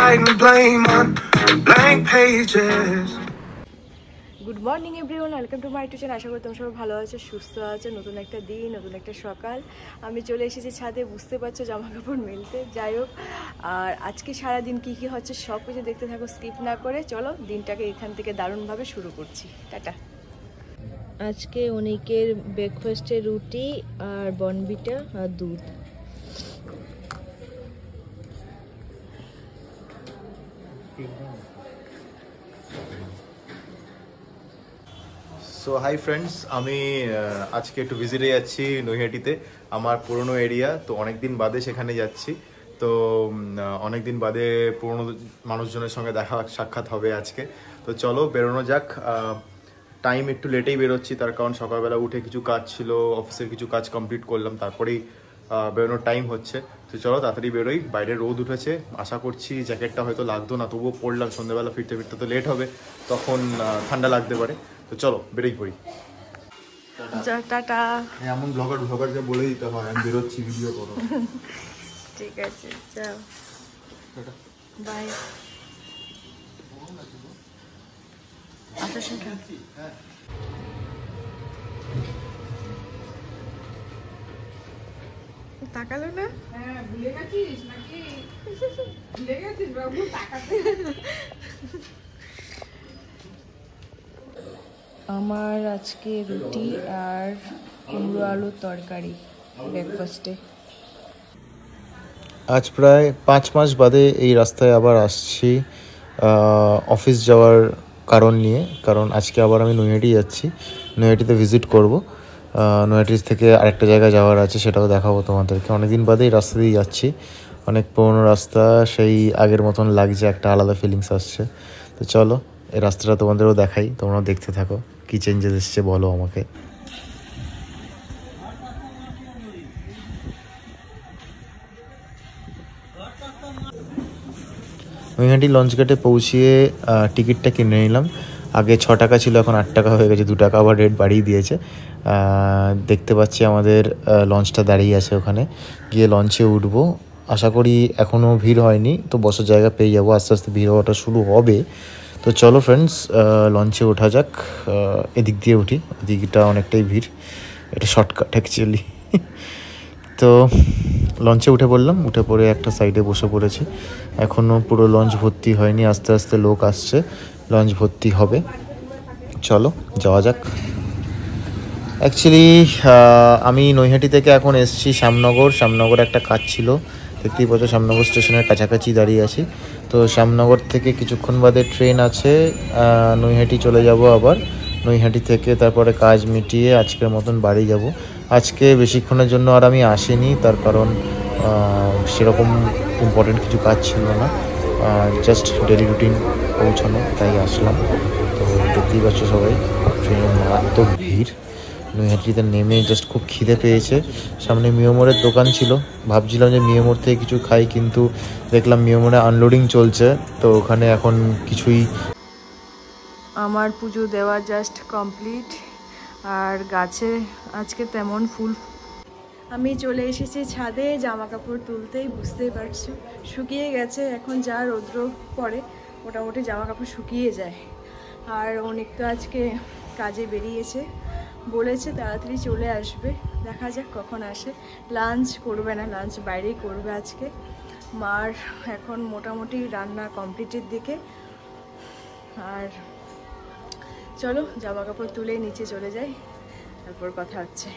writing blame on blank pages. Good morning everyone, welcome to my YouTube channel. আশা করি তোমরা সবাই ভালো আছো, সুস্থ আছো। নতুন একটা দিন, নতুন একটা সকাল। আমি চলে এসেছি ছাদে, বুঝতে পারছো জামা কাপড় মেলতে। যাই হোক, আর আজকে সারাদিন কী কী হচ্ছে সব কিছু দেখতে থাকো, স্কিপ না করে। চলো দিনটাকে এখান থেকে দারুণভাবে শুরু করছি। টাটা। আজকে অনেকের ব্রেকফাস্টে রুটি আর বনবিটা আর দুধ। সো হাই ফ্রেন্ডস, আমি আজকে একটু ভিজিটে যাচ্ছি নৈহাটিতে, আমার পুরনো এরিয়া। তো অনেকদিন বাদে সেখানে যাচ্ছি। তো অনেকদিন বাদে পুরনো মানুষজনের সঙ্গে দেখা সাক্ষাৎ হবে আজকে। তো চলো বেরোনো যাক। টাইম একটু লেটেই বেরোচ্ছি, তার কারণ সকালবেলা উঠে কিছু কাজ ছিল, অফিসের কিছু কাজ কমপ্লিট করলাম, তারপরেই বেরোনোর টাইম হচ্ছে। তো চলো তাড়াতাড়ি বেরোই। বাইরে রোদ উঠেছে, আশা করছি জ্যাকেটটা হয়তো লাগতো না, তবুও পরলাম। সন্ধ্যাবেলা ফিরতে ফিরতে তো লেট হবে, তখন ঠান্ডা লাগতে পারে। তো চলো বেরোই পড়ি। টাটা। এমন ব্লগারকে বলে দিতে হয় আমি বেরোচ্ছি, ভিডিও করো। ঠিক আছে, যাও, বাই। আসার সময় তাকালো না? হ্যাঁ, ভুলে গেছিস নাকি? ভুলে গেছিস বাবু তাকাতে? আমার আজকে রুটি আর কুমড়ো আলুর তরকারি ব্রেকফাস্টে। আজ প্রায় 5 মাস বাদে এই রাস্তায় আবার আসছি অফিস যাওয়ার কারণ নিয়ে। কারণ আজকে আবার আমি নৈহাটি যাচ্ছি, নৈহাটিতে ভিজিট করব। নৈহাটি থেকে আরেকটা জায়গায় যাওয়ার আছে, সেটাও দেখাবো তোমাদেরকে। অনেকদিন বাদে এই রাস্তা দিয়ে যাচ্ছি, অনেক পুরনো রাস্তা, সেই আগের মতন লাগছে, একটা আলাদা ফিলিংস আসছে। তো চলো এই রাস্তাটা তোমাদেরও দেখাই, তোমরাও দেখতে থাকো কী চেঞ্জেস এসছে বলো আমাকে। নৈহাটি লঞ্চ ঘাটে পৌঁছিয়ে টিকিটটা কিনে নিলাম। আগে 6 টাকা ছিল, এখন 8 টাকা হয়ে গেছে, 2 টাকা আবার রেট বাড়িয়ে দিয়েছে। দেখতে পাচ্ছি আমাদের লঞ্চটা দাঁড়িয়ে আছে, ওখানে গিয়ে লঞ্চে উঠবো। আশা করি এখনও ভিড় হয়নি, তো বসার জায়গা পেয়ে যাবো, আস্তে আস্তে ভিড় হওয়াটা শুরু হবে। তো চলো ফ্রেন্ডস, লঞ্চে ওঠা যাক। এদিক দিয়ে উঠি, এদিকটা অনেকটাই ভিড়, এটা শর্টকাট অ্যাকচুয়ালি। তো লঞ্চে উঠে পড়লাম, উঠে পড়ে একটা সাইডে বসে পড়েছি। এখনও পুরো লঞ্চ ভর্তি হয়নি, আস্তে আস্তে লোক আসছে, লঞ্চ ভর্তি হবে। চলো যাওয়া যাক। অ্যাকচুয়ালি আমি নৈহাটি থেকে এখন এসেছি শ্যামনগর একটা কাজ ছিল, দেখতেই পাচ্ছ শ্যামনগর স্টেশনের কাছাকাছি দাঁড়িয়ে আছি। তো শ্যামনগর থেকে কিছুক্ষণ বাদে ট্রেন আছে, নৈহাটি চলে যাব আবার। নৈহাটি থেকে তারপরে কাজ মিটিয়ে আজকের মতন বাড়ি যাব। আজকে বেশিক্ষণের জন্য আর আমি আসিনি, তার কারণ সেরকম ইম্পর্টেন্ট কিছু কাজ ছিল না, জাস্ট ডেলি রুটিন পৌঁছানো, তাই আসলাম। তো দেখতেই পাচ্ছ সবাই, ট্রেনের মারাত্মক ভিড়। নৈহাটিতে নেমে জাস্ট খুব খিদে পেয়েছে। সামনে মিয়োমোরের দোকান ছিল, ভাবছিলাম যে মিয়োমোর থেকে কিছু খাই, কিন্তু দেখলাম মিয়োমোরে আনলোডিং চলছে, তো ওখানে এখন কিছুই। আমার পুজো দেওয়া জাস্ট কমপ্লিট, আর গাছে আজকে তেমন ফুল। আমি চলে এসেছি ছাদে জামা কাপড় তুলতেই, বুঝতেই পারছো শুকিয়ে গেছে। এখন যা রৌদ্র পড়ে মোটামুটি জামা কাপড় শুকিয়ে যায়। আর অনেক তো আজকে কাজে বেরিয়েছে, বলেছে তাড়াতাড়ি চলে আসবে, দেখা যাক কখন আসে। লাঞ্চ করবে না, লাঞ্চ বাইরেই করবে আজকে। মার এখন মোটামুটি রান্না কমপ্লিটের দিকে। আর চলো জামা কাপড় তুলে নিচে চলে যাই, তারপর কথা হচ্ছে।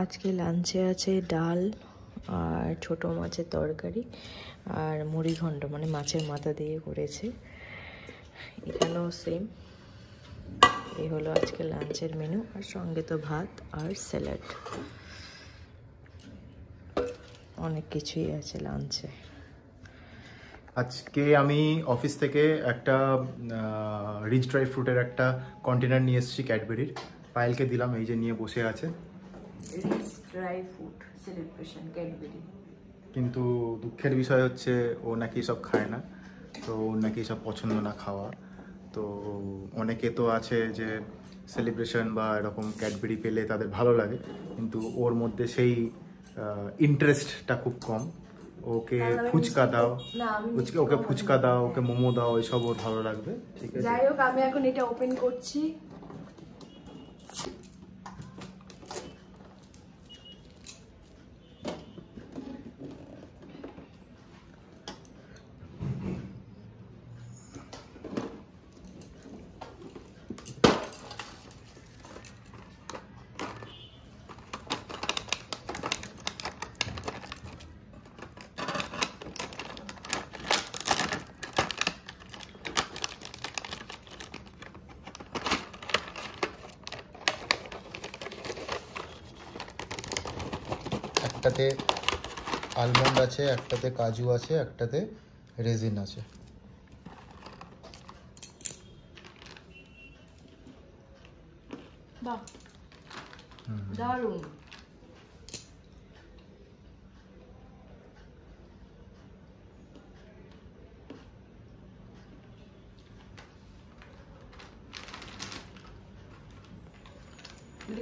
আজকে লাঞ্চে আছে ডাল আর ছোটো মাছের তরকারি আর মুড়িঘণ্ট, মানে মাছের মাথা দিয়ে করেছে। এখানেও সেম। এই হলো আজকে লাঞ্চের মেনু, আর সঙ্গে তো ভাত আর স্যালাড, অনেক কিছুই আছে লাঞ্চে। আজকে আমি অফিস থেকে একটা রিচ ড্রাই ফ্রুটের একটা কন্টেনার নিয়ে এসেছি ক্যাডবেরির। পায়েলকে দিলাম, এই যে নিয়ে বসে আছে। Rich dry fruit celebration Cadbury. কিন্তু দুঃখের বিষয় হচ্ছে ও নাকি সব খায় না, তো ওর নাকি সব পছন্দ না খাওয়া। তো অনেকে তো আছে যে সেলিব্রেশন বা এরকম ক্যাডবেরি পেলে তাদের ভালো লাগে, কিন্তু ওর মধ্যে সেই ইন্টারেস্টটা খুব কম। ওকে ফুচকা দাও, ওকে ফুচকা দাও, ওকে মোমো দাও, এসব ওর ভালো লাগবে। ঠিক আছে, যাই হোক আমি এখন এটা ওপেন করছি। একটাতে আলমন্ড আছে, একটাতে কাজু আছে, একটাতে রেজিন আছে। বাহ, দারুণ।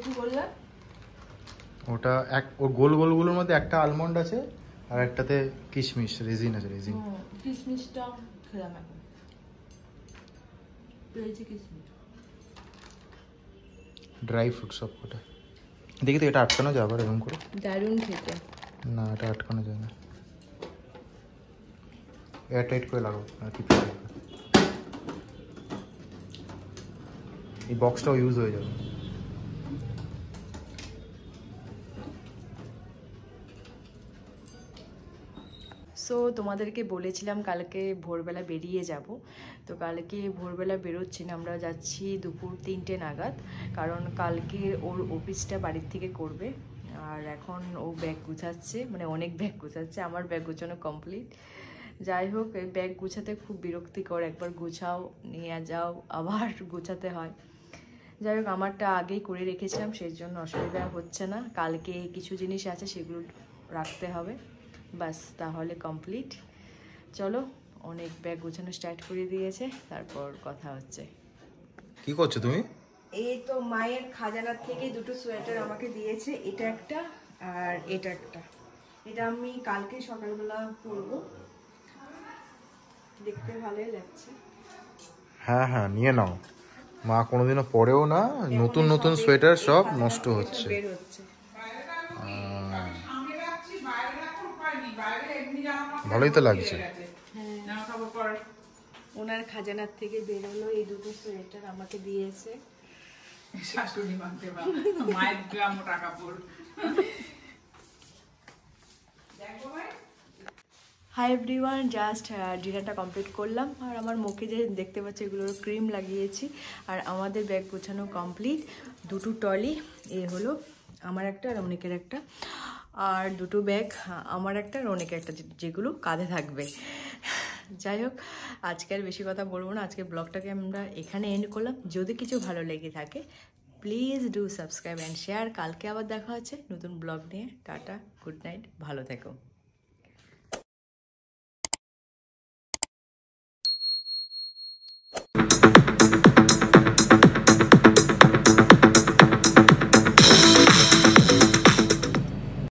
কি বললা? ওটা ওর গোল গোলগুলোর মধ্যে একটা আলমন্ড আছে আর একটাতে কিশমিশ রেজিন আছে। রেজিন কিশমিশটা খেলাম এখন, পেয়েছি কিশমিশ। ড্রাই ফ্রুট সব কটা। দেখি তো এটা আটকানো যায় আবার এরকম করে? দারুণ খেতে। না, এটা আটকানো যায় না, এয়ার টাইট করে লাগাও। এই বক্সটাও ইউজ হয়ে যাবে। সো তোমাদেরকে বলেছিলাম কালকে ভোরবেলা বেরিয়ে যাব, তো কালকে ভোরবেলা বেরোচ্ছি না, আমরা যাচ্ছি দুপুর 3টে নাগাদ, কারণ কালকে ওর অফিসটা বাড়ির থেকে করবে। আর এখন ও ব্যাগ গুছাচ্ছে, মানে অনেক ব্যাগ গুছাচ্ছে, আমার ব্যাগ গুছানো কমপ্লিট। যাই হোক, এই ব্যাগ গুছাতে খুব বিরক্তিকর, একবার গুছাও নিয়ে যাও আবার গুছাতে হয়। যাই হোক আমারটা আগেই করে রেখেছিলাম, সেই জন্য অসুবিধা হচ্ছে না। কালকে কিছু জিনিস আছে সেগুলো রাখতে হবে, বাস তাহলে কমপ্লিট। চলো, অনেক ব্যাগ গোছানো স্টার্ট করে দিয়েছে, তারপর কথা হচ্ছে। কি করছো তুমি? এই তো মায়ের খাজানার থেকে দুটো সোয়েটার আমাকে দিয়েছে, এটা একটা আর এটা একটা। এটা আমি কালকে সকালবেলা পরবো, দেখতে ভালোই লাগছে। হ্যাঁ হ্যাঁ, নিয়ে নাও। মা কোনোদিনও পরেও না, নতুন নতুন সোয়েটার সব নষ্ট হচ্ছে। ভালোই তো লাগছে। ওনার খাজানার থেকে বেরোলো এই দুটো সোয়েটার আমাকে দিয়েছে। শাশুড়ি মানতে পারবে, মায়ের গ্রাম টাকা পড়। হাই এভরিওয়ান, জাস্ট ডিনারটা কমপ্লিট করলাম, আর আমার মুখে যে দেখতে পাচ্ছি এগুলোর ক্রিম লাগিয়েছি, আর আমাদের ব্যাগ গোছানো কমপ্লিট। দুটো ট্রলি, এ হলো আমার একটা আর অনেকের একটা, আর দুটো ব্যাগ আমার একটা আর অনেকের একটা, যেগুলো কাঁধে থাকবে। যাই হোক, আজকে আর বেশি কথা বলবো না, আজকে ব্লগটাকে আমরা এখানে এন্ড করলাম। যদি কিছু ভালো লেগে থাকে please do subscribe and share. কালকে আবার দেখা হচ্ছে নতুন ব্লগ নিয়ে। টাটা, গুড নাইট, ভালো থেকো।